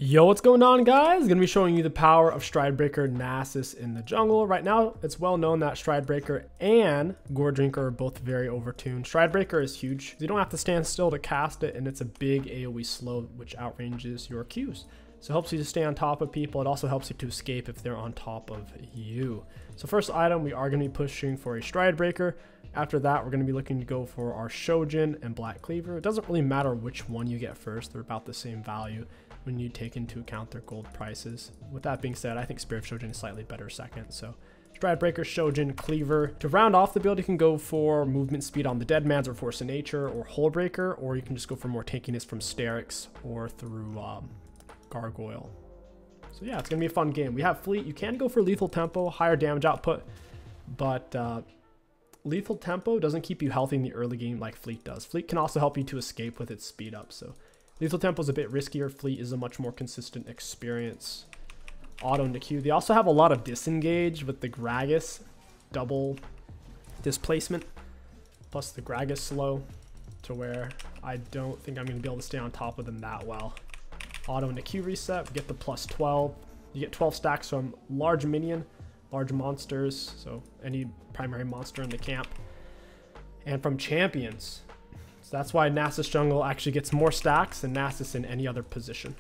Yo, what's going on, guys? Gonna be showing you the power of Stridebreaker Nasus in the jungle. Right now, it's well known that Stridebreaker and Goredrinker are both very overtuned. Stridebreaker is huge. You don't have to stand still to cast it, and it's a big AoE slow, which outranges your Qs. So it helps you to stay on top of people. It also helps you to escape if they're on top of you. So first item, we are gonna be pushing for a Stridebreaker. After that, we're gonna be looking to go for our Shojin and Black Cleaver. It doesn't really matter which one you get first. They're about the same value when you take into account their gold prices. With that being said, I think Spirit Shojin is slightly better second. So Stridebreaker, Shojin, Cleaver. To round off the build, you can go for movement speed on the Deadmans or Force of Nature or Hullbreaker, or you can just go for more tankiness from Sterix or through Gargoyle. So yeah, it's gonna be a fun game. We have Fleet. You can go for lethal tempo, higher damage output, but lethal tempo doesn't keep you healthy in the early game like Fleet does. Fleet can also help you to escape with its speed up. So lethal tempo is a bit riskier. Fleet is a much more consistent experience. Auto into Q. They also have a lot of disengage with the Gragas double displacement, plus the Gragas slow, to where I don't think I'm going to be able to stay on top of them that well. Auto into Q reset. We get the plus 12. You get 12 stacks from large minion, large monsters, so any primary monster in the camp, and from champions. So that's why Nasus jungle actually gets more stacks than Nasus in any other position.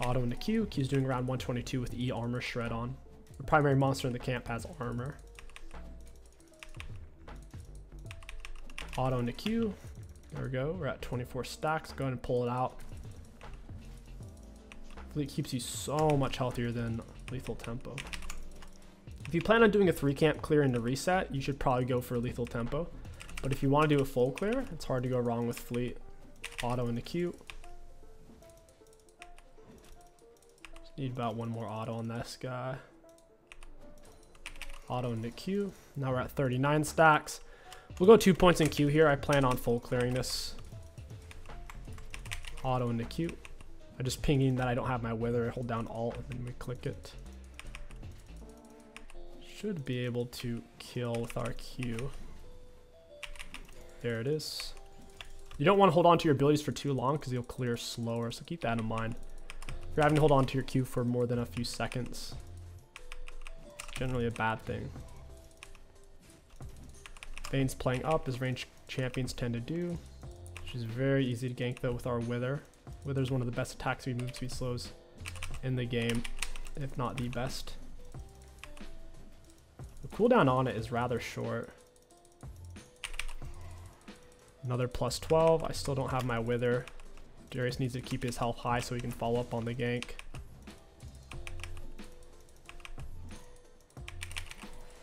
Auto into Q. Q's doing around 122 with E armor shred on. The primary monster in the camp has armor. Auto into Q. There we go. We're at 24 stacks. Go ahead and pull it out. Fleet keeps you so much healthier than lethal tempo. If you plan on doing a 3-camp clear into reset, you should probably go for lethal tempo. But if you want to do a full clear, it's hard to go wrong with Fleet. Auto into Q. Just need about one more auto on this guy. Auto into Q. Now we're at 39 stacks. We'll go 2 points in Q here. I plan on full clearing this. Auto into Q. I'm just pinging that I don't have my Wither. I hold down Alt and then we click it. Should be able to kill with our Q. There it is. You don't want to hold on to your abilities for too long because you'll clear slower, so keep that in mind. If you're having to hold on to your Q for more than a few seconds, generally a bad thing. Vayne's playing up as ranged champions tend to do, which is very easy to gank though with our Wither. Wither's one of the best attack speed, move speed slows in the game, if not the best. The cooldown on it is rather short. Another plus 12. I still don't have my Wither. Darius needs to keep his health high so he can follow up on the gank.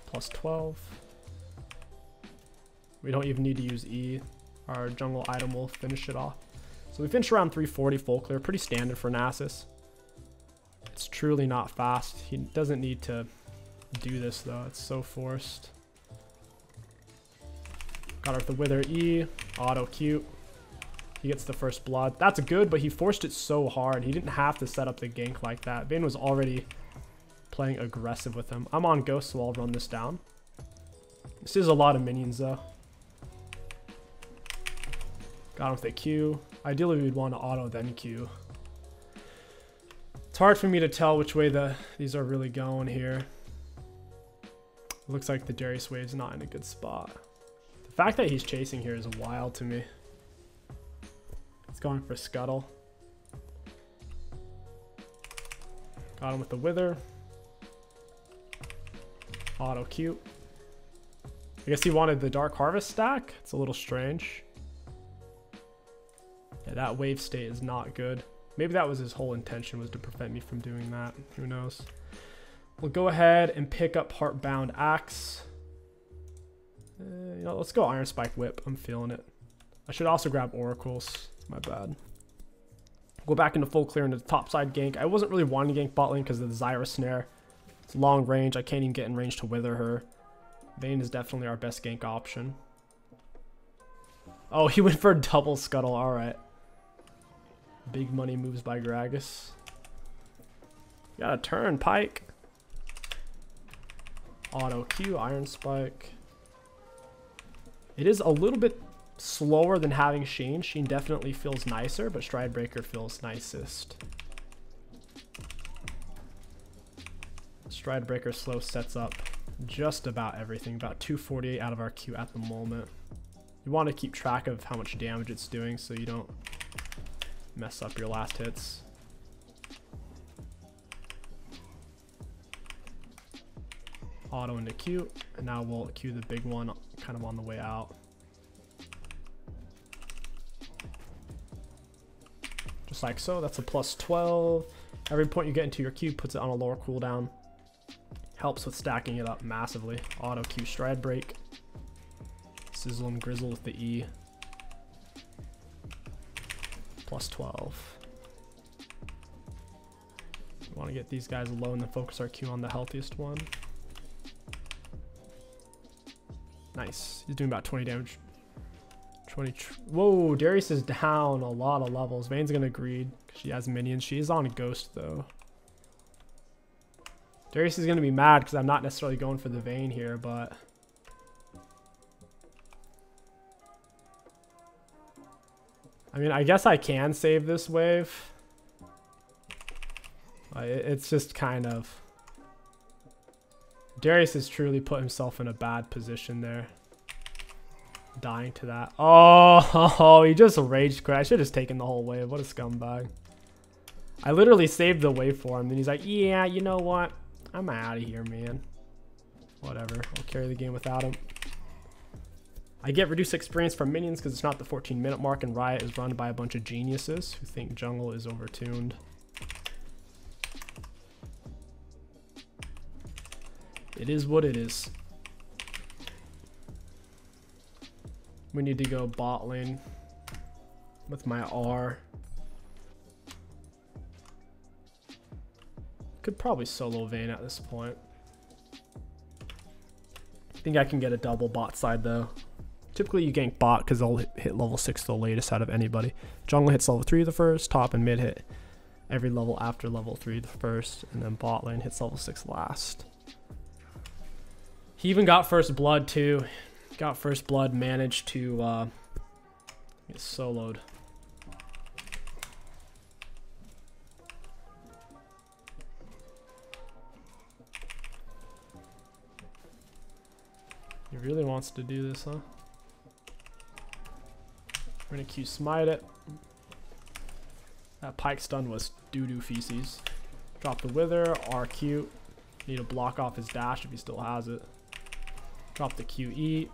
Plus 12. We don't even need to use E. Our jungle item will finish it off. So we finished around 340 full clear. Pretty standard for Nasus. It's truly not fast. He doesn't need to do this though. It's so forced. Got her with the Wither E. Auto Q. He gets the first blood. That's good, but he forced it so hard. He didn't have to set up the gank like that. Vayne was already playing aggressive with him. I'm on Ghost, so I'll run this down. This is a lot of minions though. Got him with a Q. Ideally, we'd want to auto then Q. It's hard for me to tell which way these are really going here. It looks like the Darius wave's not in a good spot. The fact that he's chasing here is wild to me. He's going for Scuttle. Got him with the Wither. Auto Q. I guess he wanted the Dark Harvest stack. It's a little strange. Yeah, that wave state is not good. Maybe that was his whole intention, was to prevent me from doing that. Who knows? We'll go ahead and pick up Heartbound Axe. You know, let's go Iron Spike Whip. I'm feeling it. I should also grab Oracles. My bad. Go back into full clear into the top side gank. I wasn't really wanting to gank bot lane because of the Zyra snare. It's long range. I can't even get in range to Wither her. Vayne is definitely our best gank option. Oh, he went for a double Scuttle. All right. Big money moves by Gragas. Got a turn, Pike. Auto Q, Iron Spike. It is a little bit slower than having Sheen. Sheen definitely feels nicer, but Stridebreaker feels nicest. Stridebreaker slow sets up just about everything. About 248 out of our Q at the moment. You want to keep track of how much damage it's doing so you don't mess up your last hits. Auto into Q, and now we'll Q the big one kind of on the way out. Just like so, that's a plus 12. Every point you get into your Q puts it on a lower cooldown. Helps with stacking it up massively. Auto Q Stride Break. Sizzle and Grizzle with the E. Plus 12. We want to get these guys low and then focus our Q on the healthiest one. Nice. He's doing about 20 damage. 20. Whoa, Darius is down a lot of levels. Vayne's gonna greed because she has minions. She is on a ghost though. Darius is gonna be mad because I'm not necessarily going for the Vayne here, but I mean, I guess I can save this wave. It's just kind of... Darius has truly put himself in a bad position there. Dying to that. Oh, he just rage quit. I should have just taken the whole wave. What a scumbag. I literally saved the wave for him. And he's like, yeah, you know what? I'm out of here, man. Whatever. I'll carry the game without him. I get reduced experience from minions because it's not the 14-minute mark, and Riot is run by a bunch of geniuses who think jungle is overtuned. It is what it is. We need to go bot lane with my R. Could probably solo Vayne at this point. I think I can get a double bot side though. Typically you gank bot because they'll hit level 6 the latest out of anybody. Jungle hits level 3 the first, top and mid hit every level after level 3 the first, and then bot lane hits level 6 last. He even got first blood too. Got first blood, managed to get soloed. He really wants to do this, huh? We're gonna Q smite it. That pike stun was doo-doo feces. Drop the wither, RQ. Need to block off his dash if he still has it. Drop the QE.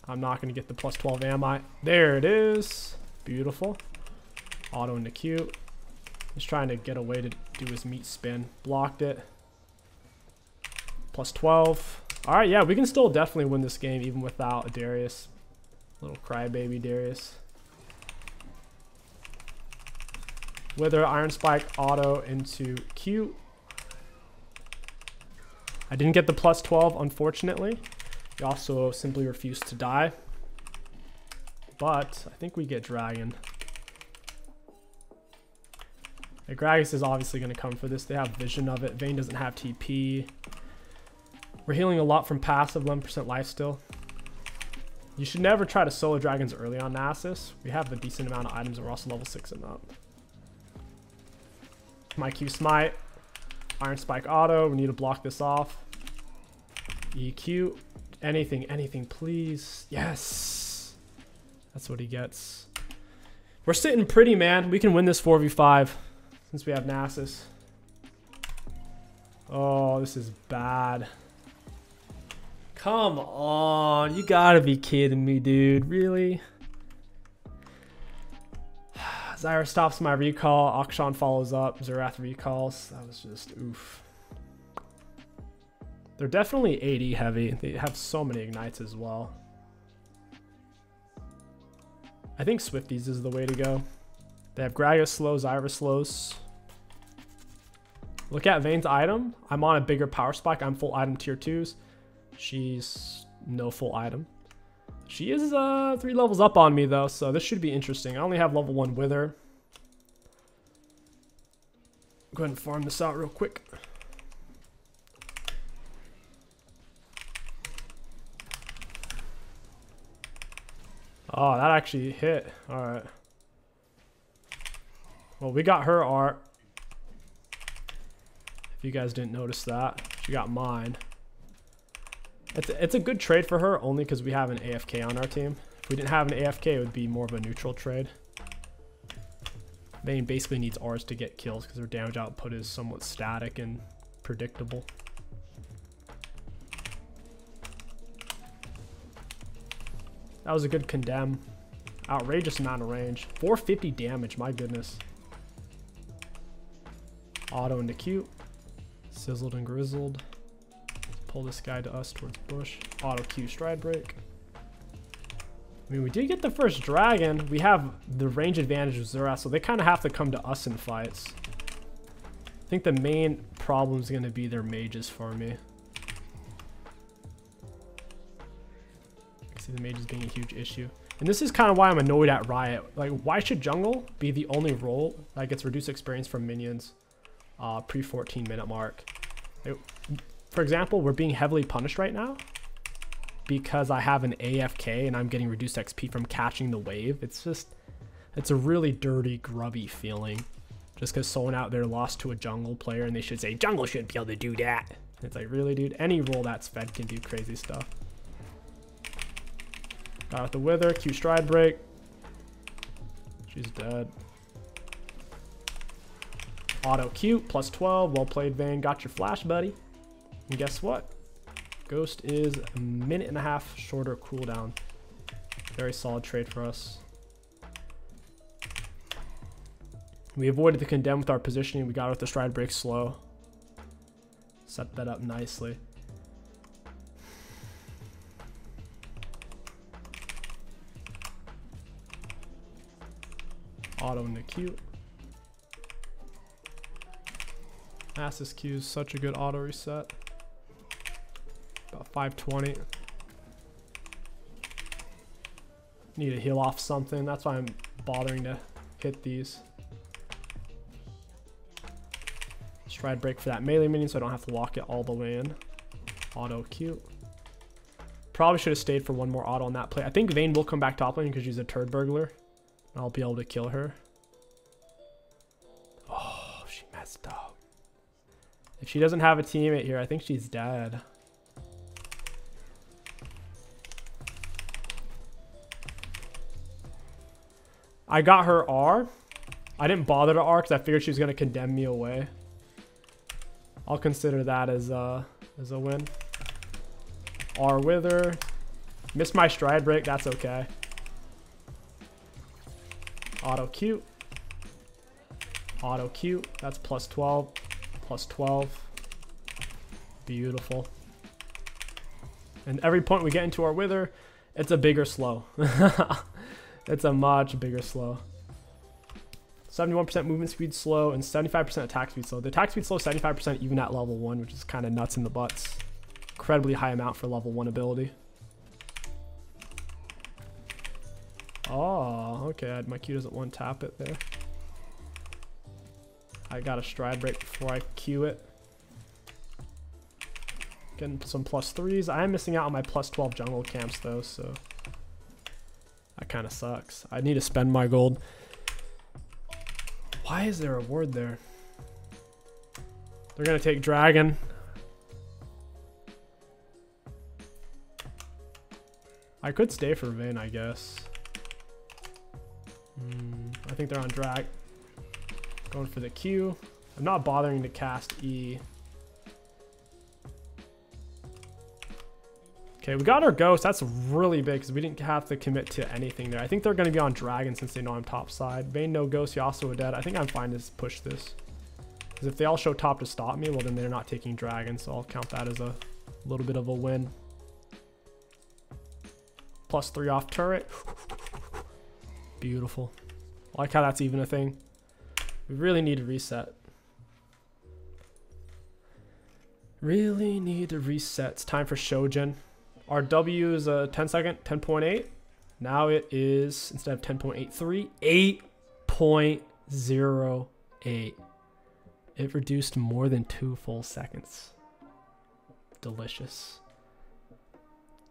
I'm not gonna get the plus 12, am I? There it is. Beautiful. Auto into Q. He's trying to get away to do his meat spin. Blocked it. Plus 12. Alright, yeah, we can still definitely win this game even without a Darius. Little crybaby Darius. Wither, Iron Spike, auto into Q. I didn't get the plus 12, unfortunately. He also simply refused to die. But I think we get Dragon. The Gragas is obviously going to come for this. They have vision of it. Vayne doesn't have TP. We're healing a lot from passive, 11% life still. You should never try to solo dragons early on Nasus. We have a decent amount of items and we're also level 6 and up. My Q smite. Iron Spike auto. We need to block this off. EQ. Anything, anything, please. Yes. That's what he gets. We're sitting pretty, man. We can win this 4v5 since we have Nasus. Oh, this is bad. Come on. You gotta be kidding me, dude. Really? Zyra stops my recall. Akshan follows up. Zerath recalls. That was just oof. They're definitely AD heavy. They have so many ignites as well. I think Swifties is the way to go. They have Gragas slow, Zyra slows. Look at Vayne's item. I'm on a bigger power spike. I'm full item tier 2s. She's no full item. She is 3 levels up on me though, so this should be interesting. I only have level 1 Wither. Go ahead and farm this out real quick. Oh, that actually hit. Alright. Well, we got her art. If you guys didn't notice that, she got mine. It's a good trade for her only because we have an AFK on our team. If we didn't have an AFK, it would be more of a neutral trade. Vayne basically needs ours to get kills because her damage output is somewhat static and predictable. That was a good condemn. Outrageous amount of range. 450 damage, my goodness. Auto into Q. Sizzled and grizzled. Let's pull this guy to us towards bush. Auto Q stride break. I mean, we did get the first dragon. We have the range advantage with Zura, so they kind of have to come to us in fights. I think the main problem is going to be their mages for me. I see the mages being a huge issue. And this is kind of why I'm annoyed at Riot. Like, why should jungle be the only role that gets reduced experience from minions pre 14 minute mark? Like, for example, we're being heavily punished right now because I have an AFK and I'm getting reduced XP from catching the wave. It's a really dirty, grubby feeling. Just because someone out there lost to a jungle player and they should say, jungle shouldn't be able to do that. It's like, really, dude? Any role that's fed can do crazy stuff. Got with the wither, Q stride break. She's dead. Auto Q, plus 12. Well played, Vayne. Got your flash, buddy. And guess what? Ghost is a minute and a half shorter cooldown. Very solid trade for us. We avoided the condemn with our positioning. We got with the stride break slow. Set that up nicely. Auto into Q. Nasus Q is such a good auto reset. About 520. Need to heal off something. That's why I'm bothering to hit these. Stride break for that melee minion so I don't have to lock it all the way in. Auto Q. Probably should have stayed for one more auto on that play. I think Vayne will come back top lane because she's a turd burglar. I'll be able to kill her. Oh, she messed up. If she doesn't have a teammate here, I think she's dead. I got her R. I didn't bother to R because I figured she was going to condemn me away. I'll consider that as a win. R wither. Missed my stride break. That's okay. Auto Q. Auto Q. That's plus 12. Plus 12. Beautiful. And every point we get into our wither, it's a bigger slow. It's a much bigger slow. 71% movement speed slow and 75% attack speed slow. The attack speed slow is 75% even at level 1, which is kind of nuts in the butts. Incredibly high amount for level 1 ability. Oh, okay. My Q doesn't one tap it there. I got a stride break before I Q it. Getting some plus 3s. I am missing out on my plus 12 jungle camps though, so that kind of sucks. I need to spend my gold. Why is there a ward there? They're gonna take dragon. I could stay for Vayne, I guess. I think they're on drag. Going for the Q. I'm not bothering to cast E. Okay, we got our ghost. That's really big because we didn't have to commit to anything there. I think they're going to be on dragon since they know I'm top side. Vayne no ghost, Yasuo dead. I think I'm fine to push this. Because if they all show top to stop me, well then they're not taking dragon, so I'll count that as a little bit of a win. Plus 3 off turret. Beautiful. I like how that's even a thing. We really need to reset. Really need to reset. It's time for Shojin. Our W is a 10 second, 10.8. Now it is, instead of 10.83, 8.08. It reduced more than 2 full seconds. Delicious.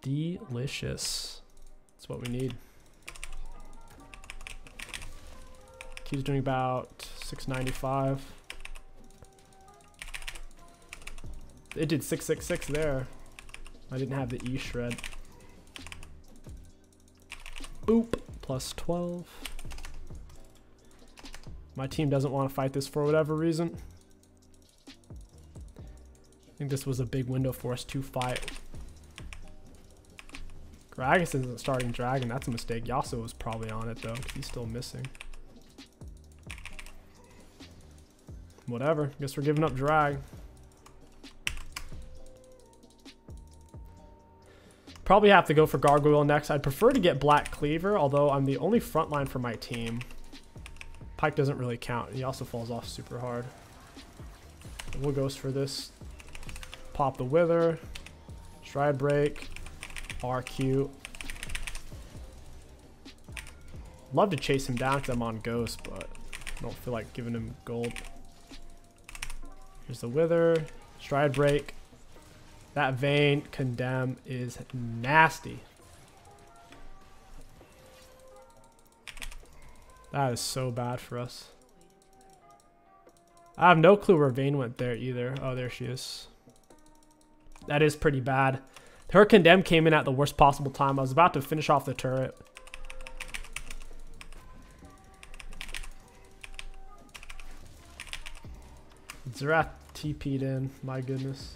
Delicious. That's what we need. Q's doing about 695. It did 666 there. I didn't have the E shred. Boop. Plus 12. My team doesn't want to fight this for whatever reason. I think this was a big window for us to fight. Gragas isn't starting Dragon. That's a mistake. Yasuo was probably on it though, because he's still missing. Whatever. Guess we're giving up Drag. Probably have to go for Gargoyle next. I'd prefer to get Black Cleaver, although I'm the only frontline for my team. Pike doesn't really count. He also falls off super hard. We'll Ghost for this. Pop the Wither. Stride Break. RQ. Love to chase him down because I'm on Ghost, but I don't feel like giving him gold. Here's the Wither. Stride Break. That Vayne Condemn is nasty. That is so bad for us. I have no clue where Vayne went there either. Oh, there she is. That is pretty bad. Her Condemn came in at the worst possible time. I was about to finish off the turret. Xerath TP'd in. My goodness.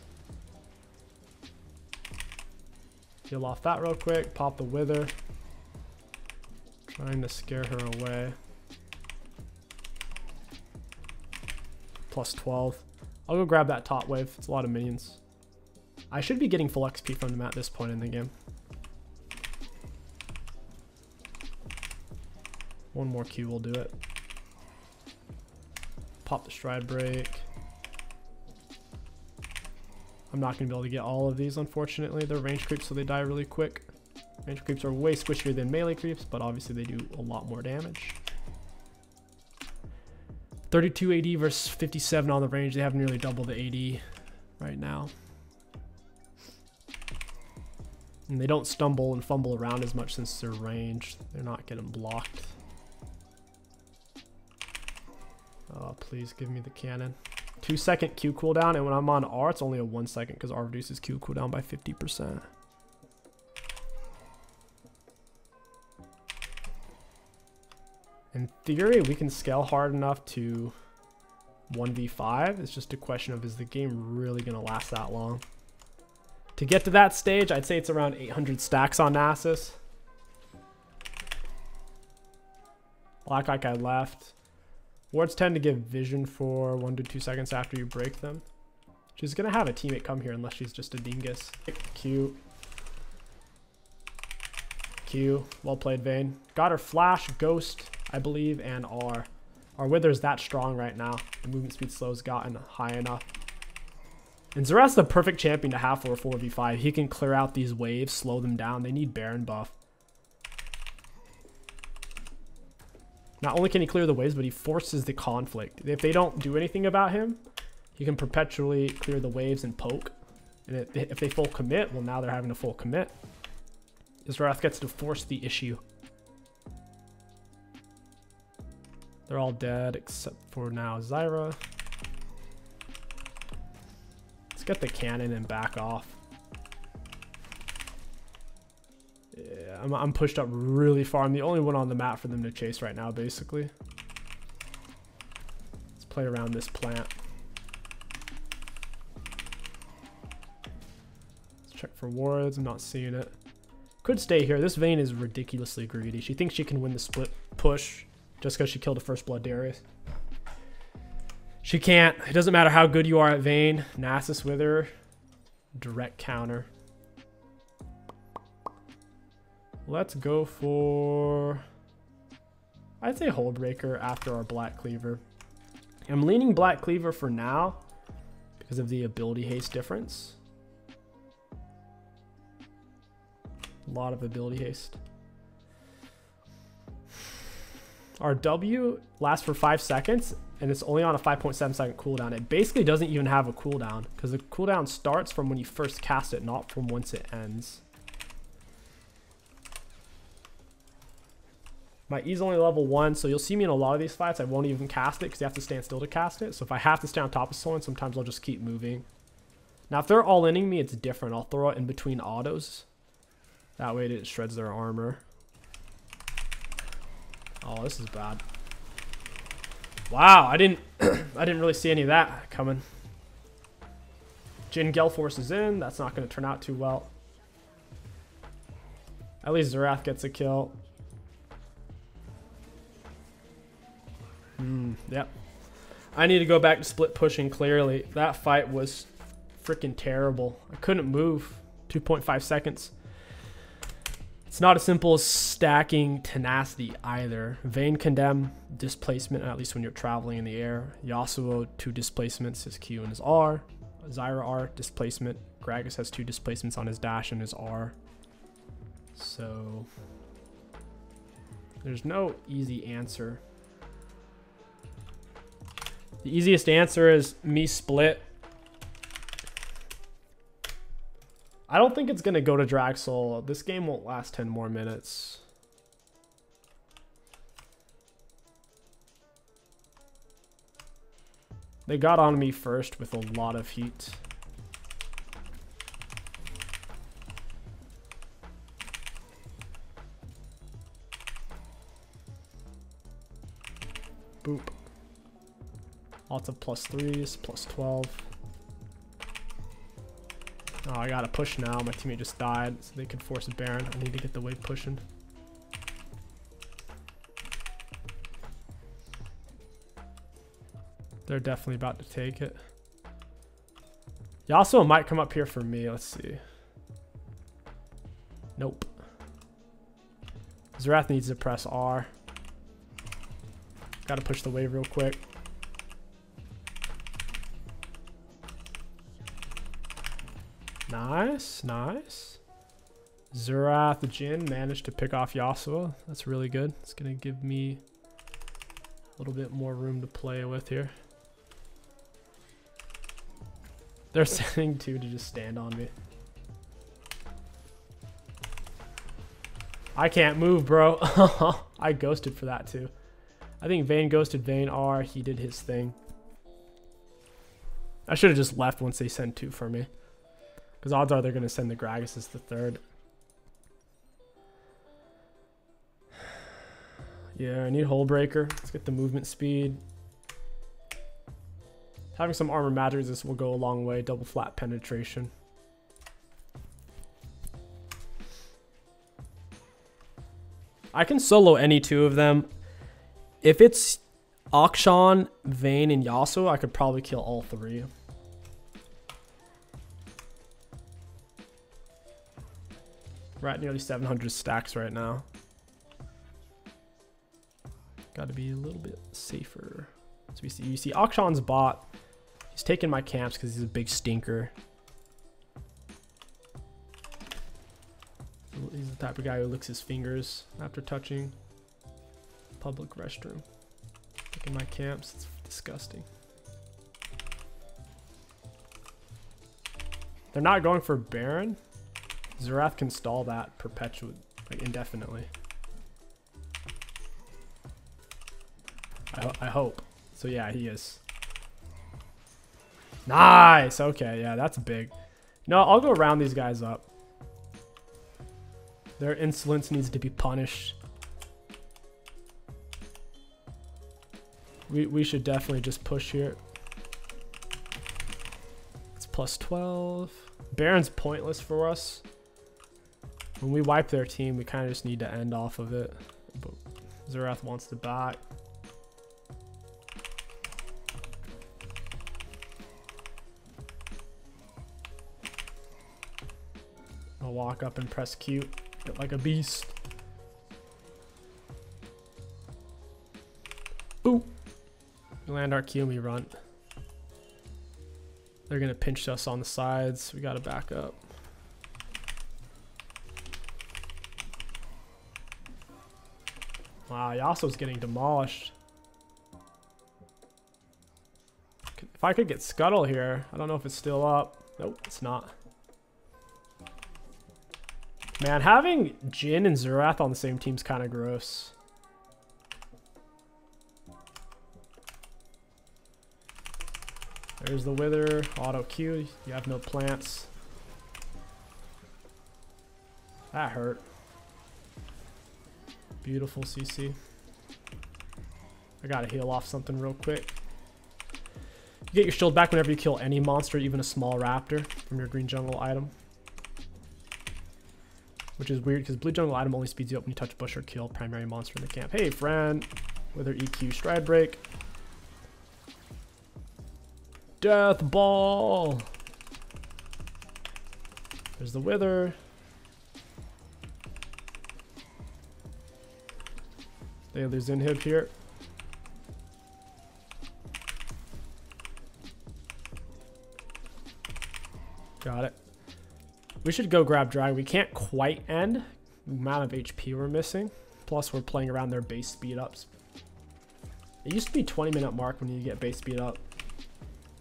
Heal off that real quick. Pop the Wither. Trying to scare her away. Plus 12. I'll go grab that top wave. It's a lot of minions. I should be getting full XP from them at this point in the game. One more Q will do it. Pop the Stride Break. I'm not going to be able to get all of these, unfortunately. They're range creeps, so they die really quick. Range creeps are way squishier than melee creeps, but obviously they do a lot more damage. 32 AD versus 57 on the range. They have nearly double the AD right now. And they don't stumble and fumble around as much since they're ranged. They're not getting blocked. Oh, please give me the cannon. 2-second Q cooldown, and when I'm on R, it's only a 1 second because R reduces Q cooldown by 50%. In theory, we can scale hard enough to 1v5. It's just a question of, is the game really going to last that long? To get to that stage, I'd say it's around 800 stacks on Nasus. Black Ike I left. Wards tend to give vision for 1 to 2 seconds after you break them. She's going to have a teammate come here unless she's just a dingus. Q. Q. Well played, Vayne. Got her Flash, Ghost, I believe, and R. Our Wither's that strong right now. The movement speed slow's gotten high enough. And Xerath's the perfect champion to have for a 4v5. He can clear out these waves, slow them down. They need Baron buff. Not only can he clear the waves, but he forces the conflict. If they don't do anything about him, he can perpetually clear the waves and poke. And if they full commit, well, now they're having to full commit. Xerath gets to force the issue. They're all dead except for now Zyra. Let's get the cannon and back off. Yeah, I'm pushed up really far. I'm the only one on the map for them to chase right now, basically. Let's play around this plant. Let's check for wards. I'm not seeing it. Could stay here. This Vayne is ridiculously greedy. She thinks she can win the split push just because she killed a first blood Darius. She can't. It doesn't matter how good you are at Vayne. Nasus with her. Direct counter. Let's go for, I'd say Hullbreaker after our Black Cleaver. I'm leaning Black Cleaver for now because of the ability haste difference. A lot of ability haste. Our W lasts for 5 seconds and it's only on a 5.7 second cooldown. It basically doesn't even have a cooldown because the cooldown starts from when you first cast it, not from once it ends. My E's only level 1, so you'll see me in a lot of these fights. I won't even cast it because you have to stand still to cast it. So if I have to stay on top of someone, sometimes I'll just keep moving. Now, if they're all-inning me, it's different. I'll throw it in between autos. That way it shreds their armor. Oh, this is bad. Wow, I didn't really see any of that coming. Jin Gale Force is in. That's not going to turn out too well. At least Zerath gets a kill. Yep. I need to go back to split pushing clearly. That fight was freaking terrible. I couldn't move. 2.5 seconds. It's not as simple as stacking tenacity either. Vayne Condemn, displacement, at least when you're traveling in the air. Yasuo, 2 displacements, his Q and his R. Zyra R, displacement. Gragas has 2 displacements on his dash and his R. So there's no easy answer. The easiest answer is me split. I don't think it's going to go to Drag Soul. This game won't last 10 more minutes. They got on me first with a lot of heat. Boop. Lots of +3s, +12. Oh, I gotta push now. My teammate just died, so they could force a Baron. I need to get the wave pushing. They're definitely about to take it. Yasuo might come up here for me. Let's see. Nope. Zerath needs to press R. Gotta push the wave real quick. Nice, nice. Zerath Jin managed to pick off Yasuo. That's really good. It's gonna give me a little bit more room to play with here. They're sending 2 to just stand on me. I can't move, bro. I ghosted for that too. I think Vayne ghosted Vayne R. He did his thing. I should have just left once they send 2 for me. Because odds are they're going to send the Gragas as the 3rd. Yeah, I need Hull Breaker. Let's get the movement speed. Having some armor magic resist will go a long way. Double flat penetration. I can solo any 2 of them. If it's Akshan, Vayne, and Yasuo, I could probably kill all 3. We're at nearly 700 stacks right now. Got to be a little bit safer. So you see Akshan's bot. He's taking my camps because he's a big stinker. He's the type of guy who licks his fingers after touching public restroom. Taking my camps, it's disgusting. They're not going for Baron. Zerath can stall that like indefinitely. I hope. So yeah, he is. Nice. Okay, yeah, that's big. No, I'll go round these guys up. Their insolence needs to be punished. We should definitely just push here. It's +12. Baron's pointless for us. When we wipe their team, we kind of just need to end off of it. But Zerath wants to back. I'll walk up and press Q. Get like a beast. Boom. We land our Q and we run. They're going to pinch us on the sides. We got to back up. Wow, Yasuo's getting demolished. If I could get Scuttle here. I don't know if it's still up. Nope, it's not. Man, having Jin and Zerath on the same team's kind of gross. There's the Wither. Auto Q. You have no plants. That hurt. Beautiful CC. I gotta heal off something real quick. You get your shield back whenever you kill any monster, even a small raptor, from your green jungle item. Which is weird because blue jungle item only speeds you up when you touch bush or kill primary monster in the camp. Hey friend, Wither EQ stride break. Death ball. There's the Wither. There's inhib here. Got it. We should go grab drag. We can't quite end the amount of HP we're missing. Plus we're playing around their base speed ups. It used to be 20-minute mark when you get base speed up.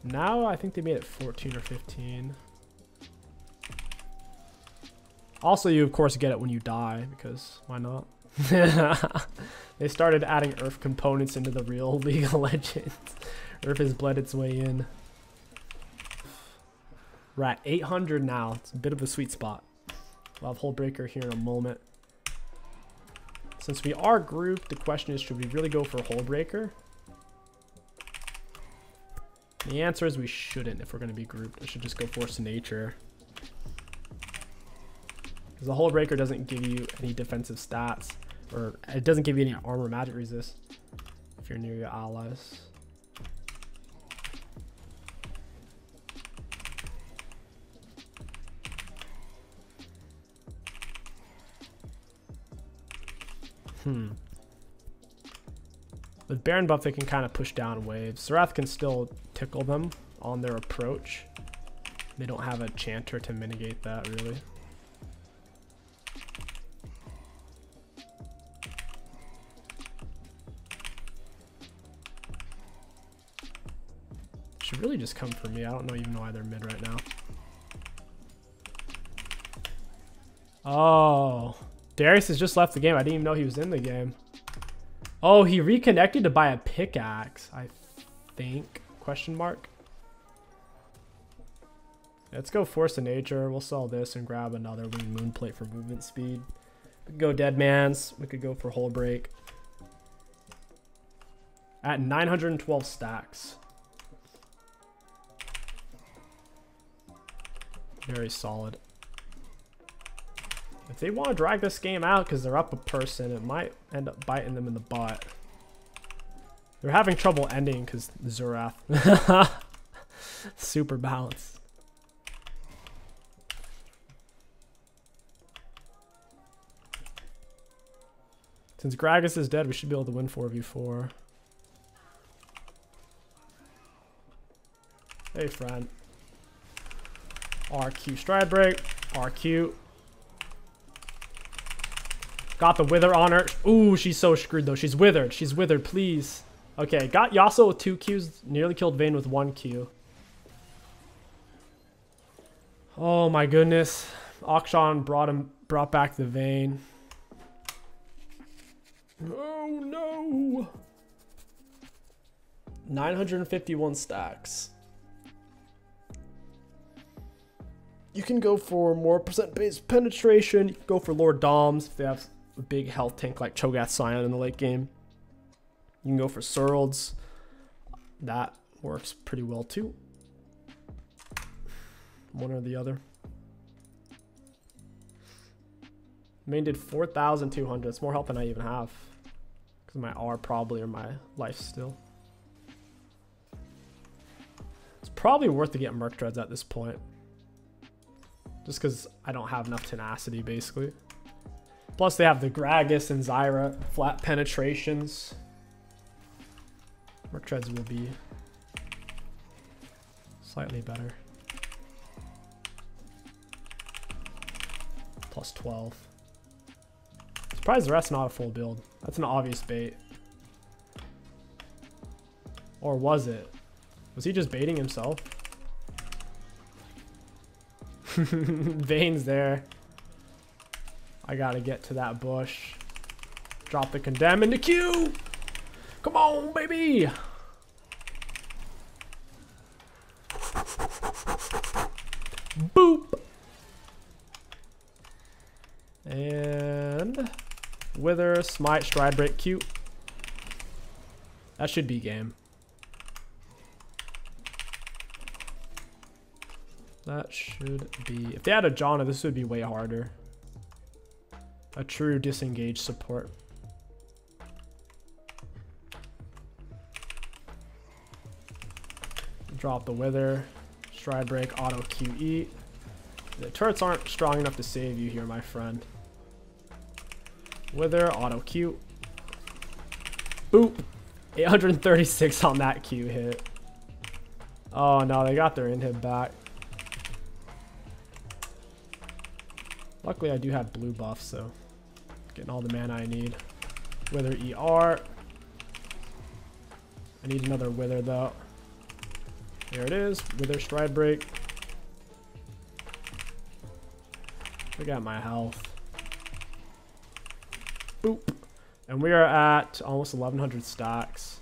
Now I think they made it 14 or 15. Also, you of course get it when you die, because why not? They started adding Earth components into the real League of Legends. Earth has bled its way in. We're at 800 now. It's a bit of a sweet spot. We'll have Hullbreaker here in a moment. Since we are grouped, the question is, should we really go for Hullbreaker? The answer is we shouldn't if we're going to be grouped. We should just go Force of Nature. Because the Hullbreaker doesn't give you any defensive stats. Or it doesn't give you any armor magic resist if you're near your allies. With Baron buff, they can kind of push down waves. Serath can still tickle them on their approach. They don't have a Chanter to mitigate that, really. Should really just come for me. I don't even know why they're mid right now. Oh, Darius has just left the game. I didn't even know he was in the game. Oh, he reconnected to buy a pickaxe, I think. Question mark. Let's go Force of Nature. We'll sell this and grab another Winged Moonplate for movement speed. We could go Deadman's. We could go for Hull Break. At 912 stacks. Very solid. If they want to drag this game out because they're up a person, it might end up biting them in the butt. They're having trouble ending because Zurath. Super balanced. Since Gragas is dead, we should be able to win 4v4. Hey, friend. RQ stride break. RQ. Got the Wither on her. Ooh, she's so screwed though. She's withered. She's withered, please. Okay, got Yasuo with 2 Qs. Nearly killed Vayne with 1 Q. Oh my goodness. Akshan brought back the Vayne. Oh no. 951 stacks. You can go for more percent-based penetration. You can go for Lord Doms if they have a big health tank like Cho'Gath Scion in the late game. You can go for Surlds. That works pretty well too. One or the other. Main did 4,200. It's more health than I even have. Because my R probably or my life still. It's probably worth to get Merc Dreads at this point. Just because I don't have enough tenacity, basically. Plus, they have the Gragas and Zyra flat penetrations. Merc Treads will be slightly better. Plus 12. Surprised the rest not a full build. That's an obvious bait. Or was it? Was he just baiting himself? Vayne's there. I gotta get to that bush. Drop the condemn into Q. Come on, baby. And Wither, Smite, Stride Break, cute. That should be game. That should be. If they had a Janna, this would be way harder. A true disengaged support. Drop the Wither. Stride Break, auto QE. The turrets aren't strong enough to save you here, my friend. Wither, auto Q. Boop. 836 on that Q hit. Oh no, they got their inhib back. Luckily I do have blue buff, so getting all the mana I need. Wither ER. I need another Wither though. There it is. Wither Stride Break. Look at my health. Boop. And we are at almost 1100 stacks.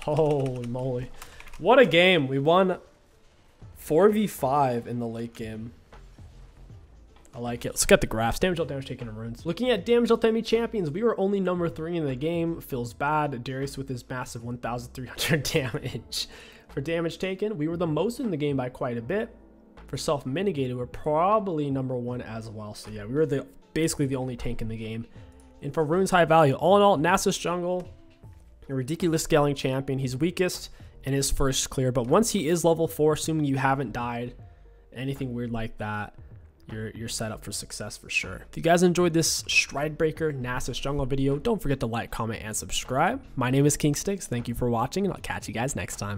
Holy moly. What a game. We won 4v5 in the late game. I like it. Let's look at the graphs. Damage dealt, damage taken, and runes. Looking at damage dealt enemy champions, we were only number 3 in the game. Feels bad. Darius with his massive 1,300 damage. For damage taken, we were the most in the game by quite a bit. For self-mitigated, we're probably number 1 as well. So yeah, we were basically the only tank in the game. And for runes high value, all in all, Nasus jungle, a ridiculous scaling champion. He's weakest in his first clear, but once he is level 4, assuming you haven't died, anything weird like that, you're set up for success for sure. If you guys enjoyed this Stride Breaker Nasus jungle video, don't forget to like, comment, and subscribe. My name is King Sticks. Thank you for watching, and I'll catch you guys next time.